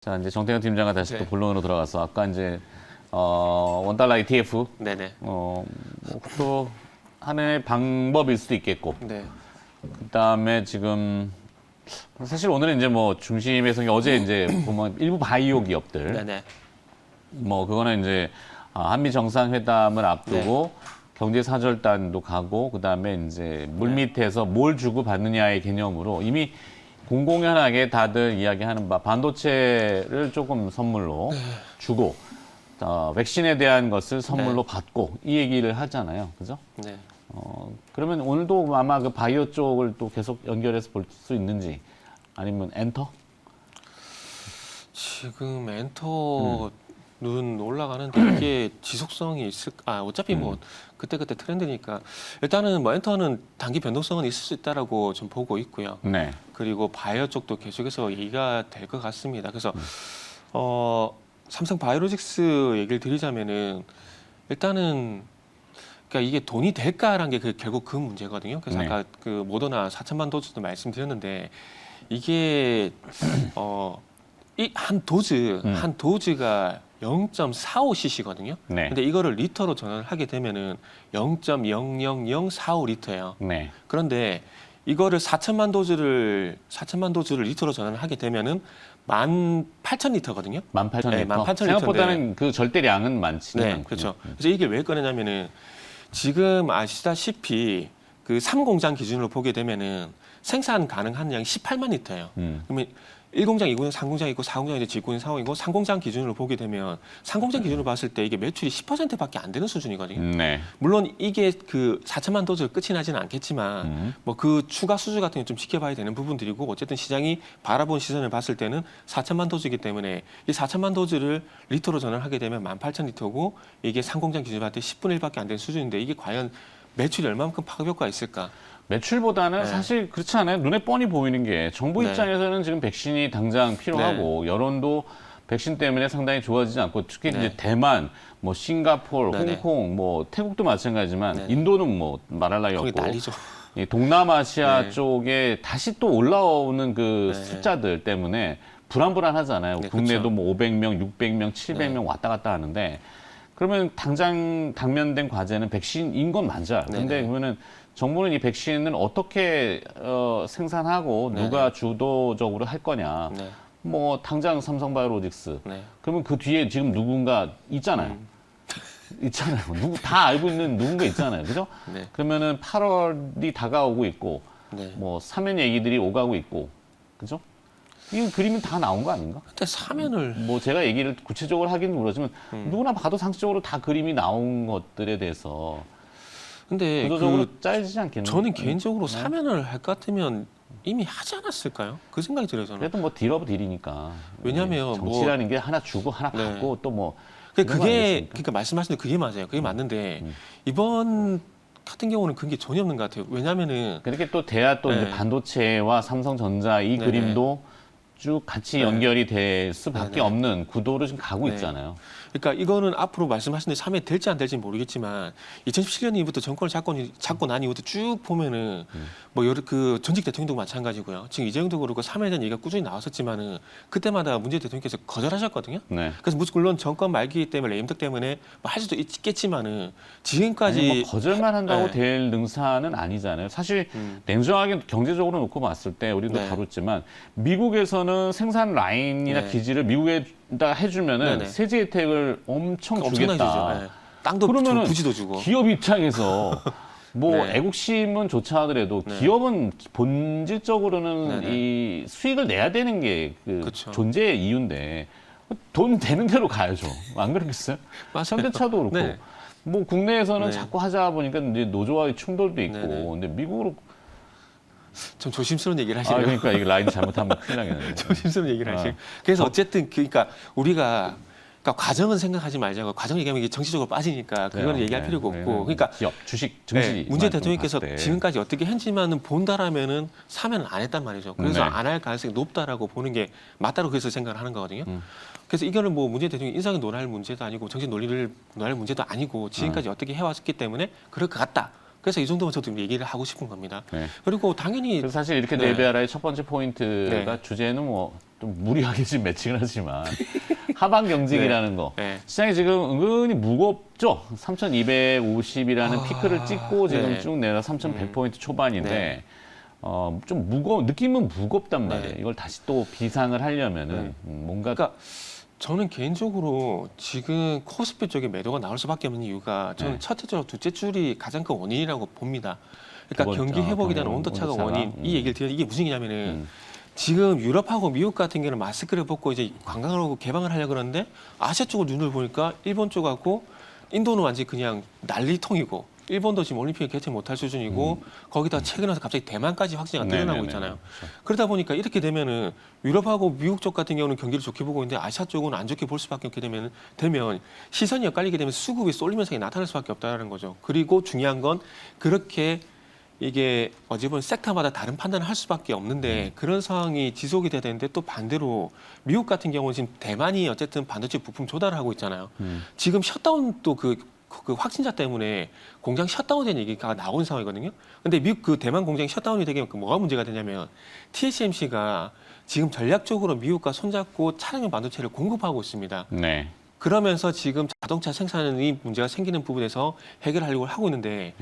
자, 이제 정태현 팀장과 다시 네. 또 본론으로 들어가서 아까 이제 원달러 ETF 네네. 또 하나의 방법일 수도 있겠고, 네. 그다음에 지금 사실 오늘은 이제 뭐 중심에서 어제 이제 보면 일부 바이오 기업들 네네. 뭐 그거는 이제 한미 정상회담을 앞두고 네. 경제 사절단도 가고, 그다음에 이제 물밑에서 뭘 주고 받느냐의 개념으로 이미 공공연하게 다들 이야기하는 바 반도체를 조금 선물로 주고 백신에 대한 것을 선물로 받고 이 얘기를 하잖아요. 그죠? 네. 그러면 오늘도 아마 그 바이오 쪽을 또 계속 연결해서 볼 수 있는지, 아니면 엔터? 지금 엔터는 올라가는데 이게 지속성이 어차피 뭐 그때그때 트렌드니까 일단은 뭐 엔터는 단기 변동성은 있을 수 있다라고 좀 보고 있고요. 네. 그리고 바이오 쪽도 계속해서 얘기가 될 것 같습니다. 그래서 삼성 바이오로직스 얘기를 드리자면은 일단은 그러니까 이게 돈이 될까라는 게 결국 그 문제거든요. 그래서 네. 아까 그 모더나 4천만 도즈도 말씀드렸는데 이게 이 한 도즈가 0.45cc거든요. 네. 근데 이거를 리터로 전환을 하게 되면은 0.00045 리터예요. 네. 그런데 이거를 4천만 도즈를 리터로 전환을 하게 되면은 18,000리터거든요. 18,000리터. 네, 18,000리터. 생각보다는 그 절대량은 많지는 네, 않군요. 그렇죠. 그래서 이게 왜 꺼내냐면은 지금 아시다시피 그 3공장 기준으로 보게 되면은 생산 가능한 양이 18만 리터예요. 그러면 1공장, 2공장, 3공장 있고 4공장 이제 짓고 있는 상황이고 3공장 기준으로 보게 되면 3공장 기준으로 봤을 때 이게 매출이 10%밖에 안 되는 수준이거든요. 네. 물론 이게 그 4천만 도즈 끝이 나지는 않겠지만 뭐 그 추가 수주 같은 게 좀 지켜봐야 되는 부분들이고, 어쨌든 시장이 바라본 시선을 봤을 때는 4천만 도즈이기 때문에 이 4천만 도즈를 리터로 전환하게 되면 18,000리터고 이게 상공장 기준으로 봤을 때 10분의 1밖에 안 되는 수준인데 이게 과연 매출이 얼마만큼 파급 효과가 있을까? 매출보다는 네. 사실 그렇지 않아요? 눈에 뻔히 보이는 게 정부 네. 입장에서는 지금 백신이 당장 필요하고 여론도 백신 때문에 상당히 좋아지지 않고, 특히 네. 이제 대만, 뭐 싱가포르, 네네. 홍콩, 뭐 태국도 마찬가지지만 네네. 인도는 뭐 말할 나위 거기 없고, 난리죠. 이 동남아시아 네. 쪽에 다시 또 올라오는 그 네. 숫자들 때문에 불안하잖아요. 네, 국내도 그렇죠. 뭐 500명, 600명, 700명 왔다 갔다 하는데, 그러면 당장 당면된 과제는 백신인 건 맞아요. 근데 네네. 그러면은 정부는 이 백신을 어떻게 생산하고 네네. 누가 주도적으로 할 거냐. 네. 뭐 당장 삼성바이오로직스. 네. 그러면 그 뒤에 지금 누군가 있잖아요. 있잖아요. 누구 다 알고 있는 누군가 있잖아요. 그죠? 네. 그러면은 8월이 다가오고 있고, 네. 뭐 사면 얘기들이 오가고 있고, 그죠? 이 그림은 다 나온 거 아닌가? 근데 사면을 뭐 제가 얘기를 구체적으로 하기는 모르지만 누구나 봐도 상식적으로 다 그림이 나온 것들에 대해서 근데 구조적으로 짜여지지 않겠나요? 저는 개인적으로 사면을 할 것 같으면 이미 하지 않았을까요? 그 생각이 들어요, 저는. 그래도 뭐 딜 오브 딜이니까. 왜냐면 정치라는 게 하나 주고 하나 네. 받고 또 뭐 그게 그러니까 말씀하신 대로 그게 맞아요. 그게 맞는데 이번 같은 경우는 그런 게 전혀 없는 것 같아요. 왜냐면은 그렇게 또 돼야 또 네. 이제 반도체와 삼성전자 이 네네. 그림도 쭉 같이 네. 연결이 될 수밖에 네네. 없는 구도로 지금 가고 네. 있잖아요. 그러니까 이거는 앞으로 말씀하신 대로 3회 될지 안 될지는 모르겠지만 2017년 이후부터 정권을 잡고 난 이후부터 쭉 보면은 뭐 여러 그 전직 대통령도 마찬가지고요. 지금 이재용도 그렇고 3회에 대한 얘기가 꾸준히 나왔었지만은 그때마다 문재인 대통령께서 거절하셨거든요. 네. 그래서 물론 정권 말기 때문에 레임덕 때문에 뭐 할 수도 있겠지만은 지금까지 아니, 뭐 거절만 한다고 네. 될 능사는 아니잖아요. 사실 음. 냉정하게 경제적으로 놓고 봤을 때 우리도 네. 다뤘지만 미국에서는 생산 라인이나 네. 기지를 미국에다 해주면은 네네. 세제 혜택을 엄청 엄청나게 주겠다. 주죠. 네. 땅도 그러면은 부지도 주고. 기업 입장에서 뭐 네. 애국심은 좋자 하더라도 네. 기업은 본질적으로는 네네. 이 수익을 내야 되는 게 그 그쵸. 존재의 이유인데 돈 되는 대로 가야죠. 안 그러겠어요? 맞아요. 현대차도 그렇고 네. 뭐 국내에서는 네. 자꾸 하자 보니까 이제 노조와의 충돌도 있고, 네네. 근데 미국으로 좀 조심스러운 얘기를 아 하시네요. 그러니까 이게 라인 잘못하면 큰일 나겠네. 조심스러운 얘기를 아. 하시고. 그래서 어쨌든 그러니까 우리가 그러니까 과정은 생각하지 말자고. 과정 얘기하면 이게 정치적으로 빠지니까 그거는 그래요. 얘기할 네. 필요가 네. 없고. 그러니까 기업, 주식, 증시. 네, 문재인 대통령께서 지금까지 어떻게 했지만은 본다라면은 사면을 안 했단 말이죠. 그래서 네. 안 할 가능성이 높다라고 보는 게 맞다고 그래서 생각을 하는 거거든요. 그래서 이거는 뭐 문재인 대통령 인상을 논할 문제도 아니고 정치 논리를 논할 문제도 아니고 지금까지 어떻게 해왔기 때문에 그럴 것 같다. 그래서 이 정도면 저도 얘기를 하고 싶은 겁니다. 네. 그리고 당연히 그래서 사실 이렇게 네. 내비아라의 첫 번째 포인트가 네. 주제는 뭐 좀 무리하게 지금 매칭을 하지만 하방 경직이라는 거. 네. 시장이 지금 은근히 무겁죠. 3,250이라는 피크를 찍고 지금 네. 쭉 내려 3,100포인트 초반인데 네. 좀 느낌은 무겁단 말이에요. 네. 이걸 다시 또 비상을 하려면은 네. 뭔가 그러니까 저는 개인적으로 지금 코스피 쪽에 매도가 나올 수밖에 없는 이유가 저는 네. 첫째 줄, 둘째 줄이 가장 큰 원인이라고 봅니다. 그러니까 두 번째, 경기 회복에 대한 경기 온도차가 온도차가? 원인. 이 얘기를 드려 이게 무슨 얘기냐면은 음. 지금 유럽하고 미국 같은 경우는 마스크를 벗고 이제 관광을 하고 개방을 하려고 그러는데 아시아 쪽을 눈을 보니까 일본 쪽하고 인도는 완전히 그냥 난리통이고 일본도 지금 올림픽에 개최 못할 수준이고 거기다 최근에 와서 갑자기 대만까지 확진자가 늘어나고 네네네. 있잖아요. 그렇죠. 그러다 보니까 이렇게 되면은 유럽하고 미국 쪽 같은 경우는 경기를 좋게 보고 있는데 아시아 쪽은 안 좋게 볼 수밖에 없게 되면 시선이 엇갈리게 되면 수급이 쏠림 현상이 나타날 수밖에 없다는 거죠. 그리고 중요한 건 그렇게 이게 어찌 보면 섹터마다 다른 판단을 할 수밖에 없는데 그런 상황이 지속이 돼야 되는데 또 반대로 미국 같은 경우는 지금 대만이 어쨌든 반도체 부품 조달을 하고 있잖아요. 지금 셧다운도 그 확진자 때문에 공장 셧다운된 얘기가 나온 상황이거든요. 근데 미국 그 대만 공장이 셧다운이 되게 뭐가 문제가 되냐면 TSMC가 지금 전략적으로 미국과 손잡고 차량용 반도체를 공급하고 있습니다. 네. 그러면서 지금 자동차 생산이 문제가 생기는 부분에서 해결하려고 하고 있는데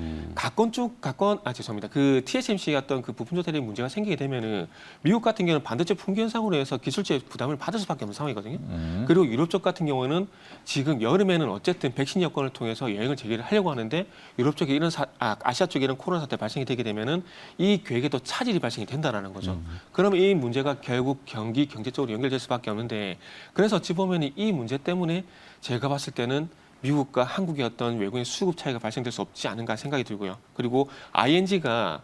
죄송합니다. 그 TSMC가 어떤 그 부품 조달에 문제가 생기게 되면은 미국 같은 경우는 반도체 품귀 현상으로 해서 기술재 부담을 받을 수밖에 없는 상황이거든요. 그리고 유럽 쪽 같은 경우는 지금 여름에는 어쨌든 백신 여건을 통해서 여행을 재개를 하려고 하는데 유럽 쪽에 아시아 쪽에 이런 코로나 사태 발생이 되게 되면은 이 계획에 또 차질이 발생이 된다라는 거죠. 그러면 이 문제가 결국 경제 쪽으로 연결될 수밖에 없는데 그래서 어찌 보면 이 문제 때문에 제가 봤을 때는 미국과 한국의 어떤 외국인 수급 차이가 발생될 수 없지 않은가 생각이 들고요. 그리고 ING가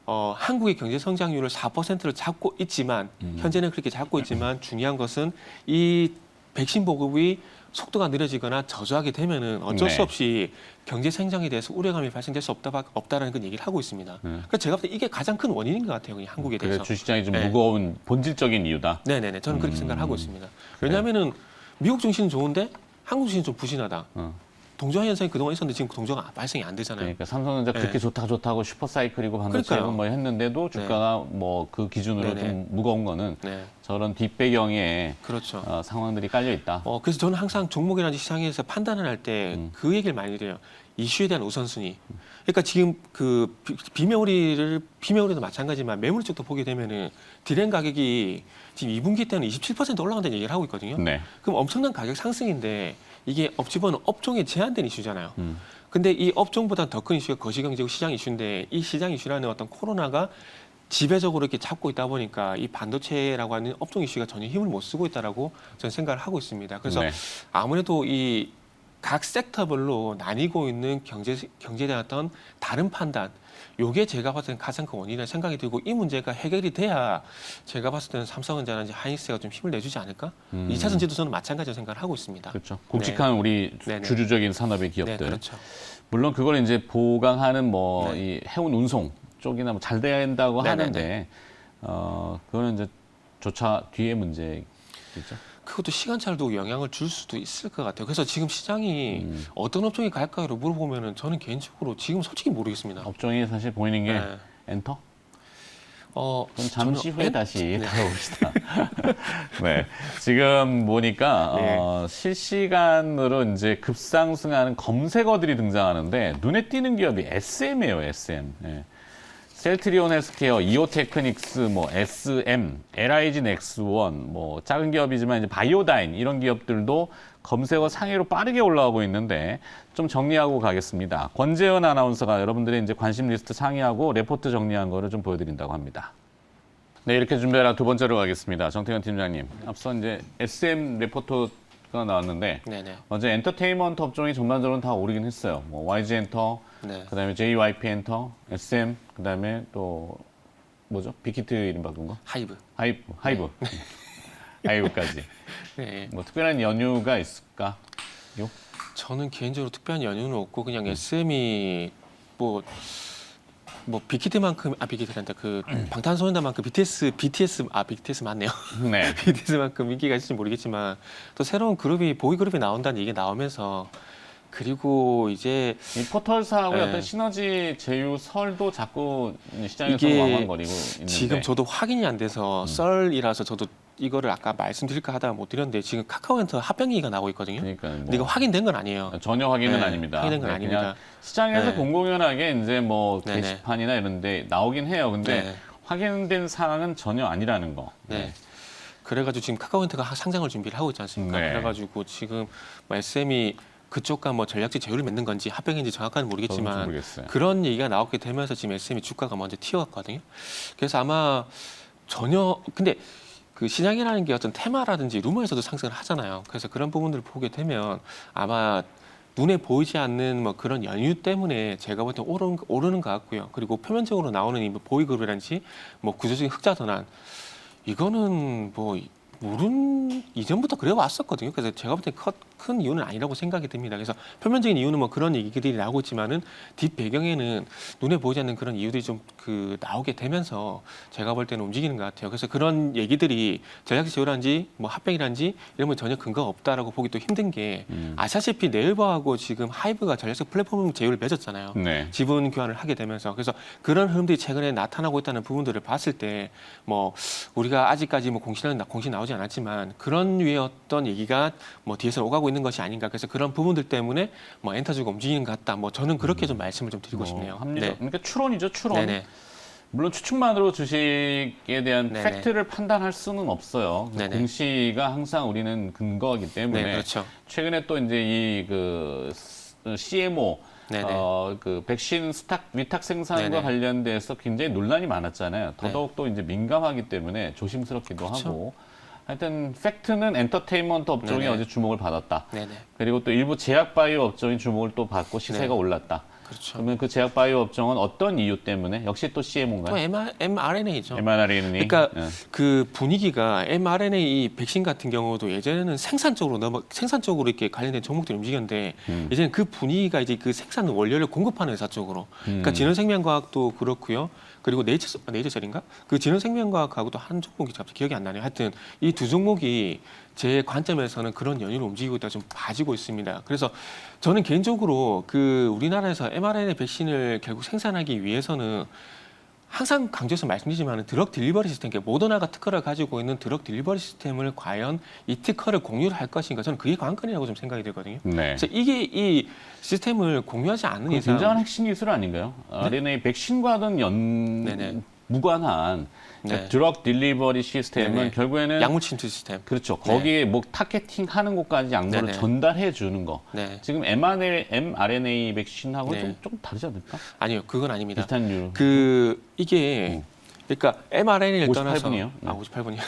한국의 경제 성장률을 4%를 잡고 있지만 현재는 그렇게 잡고 있지만 중요한 것은 이 백신 보급이 속도가 느려지거나 저조하게 되면은 어쩔 수 네. 없이 경제 성장에 대해서 우려감이 발생될 수 없다라는 그 얘기를 하고 있습니다. 그래서 제가 볼 때 이게 가장 큰 원인인 것 같아요, 그냥 한국에 그래 대해서. 주시장이 좀 네. 무거운 본질적인 이유다. 네네네, 저는 그렇게 생각을 하고 있습니다. 왜냐하면은 미국 증시는 좋은데 한국 증시는 좀 부진하다. 동조화 현상이 그동안 있었는데 지금 동조가 발생이 안 되잖아요. 그러니까 삼성전자 네. 그렇게 좋다고 슈퍼사이클이고 반도체고 그러니까요. 뭐 했는데도 주가가 뭐 그 기준으로 네네. 좀 무거운 거는 네, 저런 뒷배경에 그렇죠. 상황들이 깔려 있다. 그래서 저는 항상 종목이라든지 시장에서 판단을 할 때 그 얘기를 많이 드려요. 이슈에 대한 우선순위. 그러니까 지금 그 비메모리도 마찬가지지만 매물 쪽도 보게 되면은 디램 가격이 지금 2분기 때는 27% 올라간다는 얘기를 하고 있거든요. 네. 그럼 엄청난 가격 상승인데 이게 어찌 보면 업종에 제한된 이슈잖아요. 근데 이 업종보다 더 큰 이슈가 거시경제고 시장 이슈인데 이 시장 이슈라는 어떤 코로나가 지배적으로 이렇게 잡고 있다 보니까 이 반도체라고 하는 업종 이슈가 전혀 힘을 못 쓰고 있다라고 저는 생각을 하고 있습니다. 그래서 네. 아무래도 이 각 섹터별로 나뉘고 있는 경제에 대한 어떤 다른 판단, 요게 제가 봤을 때는 가장 큰 원인이라는 생각이 들고 이 문제가 해결이 돼야 제가 봤을 때는 삼성전자나 하이닉스가 좀 힘을 내주지 않을까? 2차 전지도 저는 마찬가지로 생각을 하고 있습니다. 그렇죠. 굵직한 우리 네네. 주류적인 산업의 기업들. 네, 그렇죠. 물론 그걸 이제 보강하는 뭐 네. 이 해운 운송 쪽이나 뭐 잘 된다고 네네네. 하는데 그거는 이제 조차 뒤의 문제겠죠. 그것도 시간차도 영향을 줄 수도 있을 것 같아요. 그래서 지금 시장이 어떤 업종이 갈까요? 물어보면은 저는 개인적으로 지금 솔직히 모르겠습니다. 업종이 사실 보이는 게 네. 엔터? 그럼 그럼 잠시 후에 다시 네. 다뤄봅시다. 네. 지금 보니까 네. 실시간으로 이제 급상승하는 검색어들이 등장하는데 눈에 띄는 기업이 SM이에요, SM. 네. 셀트리온 헬스케어, 이오테크닉스, 뭐 SM, LIG 넥스원, 뭐 작은 기업이지만 이제 바이오다인 이런 기업들도 검색어 상위로 빠르게 올라오고 있는데 좀 정리하고 가겠습니다. 권재현 아나운서가 여러분들의 이제 관심 리스트 상위하고 레포트 정리한 거를 좀 보여드린다고 합니다. 네, 이렇게 준비해라 두 번째로 가겠습니다. 정태현 팀장님, 앞서 이제 SM 레포트가 나왔는데 네네. 어제 엔터테인먼트 업종이 전반적으로 다 오르긴 했어요. 뭐 YG 엔터, 네. 그다음에 JYP 엔터, SM, 그다음에 또 뭐죠? 빅히트 이름 바꾼 거? 하이브. 하이브. 하이브까지. 네. 뭐 특별한 연유가 있을까? 저는 개인적으로 특별한 연유는 없고 그냥 SM이 뭐 빅히트만큼 빅히트란다 그 방탄소년단만큼 BTS 맞네요. 네. BTS만큼 인기가 있을지 모르겠지만 또 새로운 그룹이 보이 그룹이 나온다는 얘기 나오면서 그리고 이제 이 포털사하고의 네. 어떤 시너지 제휴설도 자꾸 시장에서 이게 왕왕거리고 있는데 지금 저도 확인이 안 돼서 썰이라서 저도 이거를 아까 말씀드릴까 하다가 못 드렸는데 지금 카카오엔터 합병 얘기가 나오고 있거든요. 그러니까 뭐 근데 이거 확인된 건 아니에요. 전혀 확인은 네, 아닙니다. 확인된 건 네, 아닙니다. 그냥 시장에서 네. 공공연하게 이제 뭐 네네. 게시판이나 이런데 나오긴 해요. 근데 네. 확인된 사항은 전혀 아니라는 거. 네. 그래가지고 지금 카카오엔터가 상장을 준비를 하고 있지 않습니까? 네. 그래가지고 지금 뭐 SM이 그쪽과 뭐 전략적 제휴를 맺는 건지 합병인지 정확하게 저도 모르겠지만 모르겠어요. 그런 얘기가 나오게 되면서 지금 SM이 주가가 먼저 튀어갔거든요. 그래서 아마 전혀 근데 그 시장이라는 게 어떤 테마라든지 루머에서도 상승을 하잖아요. 그래서 그런 부분들을 보게 되면 아마 눈에 보이지 않는 뭐 그런 연유 때문에 제가 볼 때 오르는 것 같고요. 그리고 표면적으로 나오는 이 보이그룹이라든지 뭐 구조적인 흑자 전환 이거는 뭐 이전부터 그래 왔었거든요. 그래서 제가 볼 때 큰 이유는 아니라고 생각이 듭니다. 그래서 표면적인 이유는 뭐 그런 얘기들이 나오고 있지만은 뒷 배경에는 눈에 보이지 않는 그런 이유들이 좀 그 나오게 되면서 제가 볼 때는 움직이는 것 같아요. 그래서 그런 얘기들이 전략적 제휴라든지 뭐 합병이라든지 이런 건 전혀 근거가 없다라고 보기 또 힘든 게 아시다시피 네이버하고 지금 하이브가 전략적 플랫폼 제휴를 맺었잖아요. 네. 지분 교환을 하게 되면서 그래서 그런 흐름들이 최근에 나타나고 있다는 부분들을 봤을 때 뭐 우리가 아직까지 뭐 공시 나오지 않았지만 그런 류의 어떤 얘기가 뭐 뒤에서 오가고 있는 것이 아닌가 그래서 그런 부분들 때문에 뭐 엔터주가 움직이는 것 같다 뭐 저는 그렇게 좀 말씀을 좀 드리고 싶네요. 합리적. 네. 그러니까 추론이죠, 추론. 네네. 물론 추측만으로 주식에 대한 네네. 팩트를 판단할 수는 없어요. 네네. 공시가 항상 우리는 근거이기 때문에 네, 그렇죠. 최근에 또 이제 이 그 CMO 네네. 그 백신 위탁 생산과 네네. 관련돼서 굉장히 논란이 많았잖아요. 네. 더더욱 또 이제 민감하기 때문에 조심스럽기도 그렇죠. 하고. 하여튼 팩트는 엔터테인먼트 업종이 네네. 어제 주목을 받았다. 네네. 그리고 또 일부 제약바이오 업종이 주목을 또 받고 시세가 네. 올랐다. 그렇죠. 그러면 그 제약바이오 업종은 어떤 이유 때문에 역시 또 또 CMO인가요? mRNA죠. mRNA는 그러니까 그 분위기가 mRNA 백신 같은 경우도 예전에는 생산 쪽으로 이렇게 관련된 종목들이 움직였는데 이제는 그 분위기가 이제 그 생산 원료를 공급하는 회사 쪽으로. 그러니까 진원생명과학도 그렇고요. 그리고 네이처셀인가? 그 진원생명과학하고도 한 종목이 갑자기 기억이 안 나네요. 하여튼 이 두 종목이 제 관점에서는 그런 연유를 움직이고 있다 좀 봐지고 있습니다. 그래서 저는 개인적으로 그 우리나라에서 mRNA 백신을 결국 생산하기 위해서는 항상 강조해서 말씀드리지만 드럭 딜리버리 시스템, 그러니까 모더나가 특허를 가지고 있는 드럭 딜리버리 시스템을 과연 이 특허를 공유를 할 것인가 저는 그게 관건이라고 좀 생각이 들거든요. 네. 그래서 이게 이 시스템을 공유하지 않는 그 이상 굉장한 핵심 기술 아닌가요? RNA 백신과는 네네. 무관한 네. 드럭 딜리버리 시스템은 네네. 결국에는 약물 침투 시스템. 그렇죠. 거기에 뭐 타겟팅 하는 곳까지 약물을 네네. 전달해 주는 거. 네. 지금 mRNA 백신하고 네. 좀 다르지 않을까? 아니요, 그건 아닙니다. 비슷한 유. 그 이게 그러니까 mRNA를 58 떠나서 분이요? 58분이요.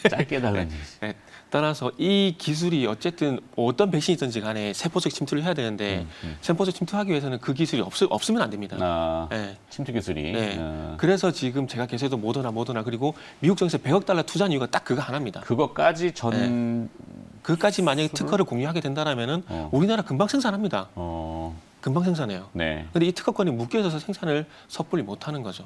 짧게 달라는 네, 떠나서 이 기술이 어쨌든 어떤 백신이든지 간에 세포적 침투를 해야 되는데 세포적 침투하기 위해서는 그 기술이 없으면 안 됩니다. 네. 침투 기술이. 네. 그래서 지금 제가 계속해서 모더나 그리고 미국 정에서 100억 달러 투자한 이유가 딱 그거 하나입니다. 그것까지 전 그까지 만약에 특허를 공유하게 된다라면은 우리나라 금방 생산합니다. 금방 생산해요. 네. 근데 이 특허권이 묶여 있어서 생산을 섣불리 못하는 거죠.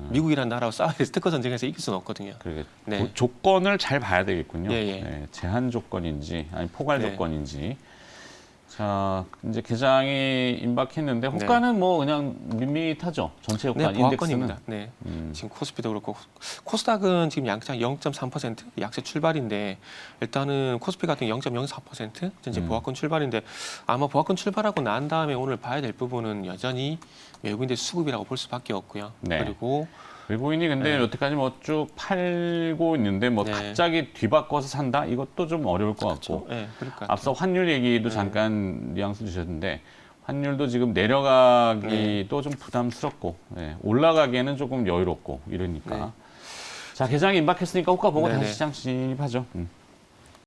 미국이라는 나라와 싸워야 특허 전쟁에서 이길 수는 없거든요. 그러게 네. 조건을 잘 봐야 되겠군요. 예, 예. 네, 제한 조건인지 아니 포괄 네. 조건인지. 자 이제 개장이 임박했는데 호가는 뭐 그냥 밋밋하죠. 전체 호가 네, 인덱스는. 보합권입니다. 네. 지금 코스피도 그렇고 코스닥은 지금 양장 0.3% 약세 출발인데 일단은 코스피 같은 0.04% 전체 보합권 출발인데 아마 보합권 출발하고 난 다음에 오늘 봐야 될 부분은 여전히 외국인들 수급이라고 볼 수밖에 없고요. 네. 그리고 외국인이 근데 네. 여태까지 뭐 쭉 팔고 있는데 뭐 네. 갑자기 뒤바꿔서 산다 이것도 좀 어려울 것 같고. 네, 그럴 것 같아요. 앞서 환율 얘기도 잠깐 뉘앙스 주셨는데 환율도 지금 내려가기도 좀 부담스럽고 올라가기에는 조금 여유롭고 이러니까. 네. 자 개장이 임박했으니까 호가 보고 네네. 다시 시장 진입하죠.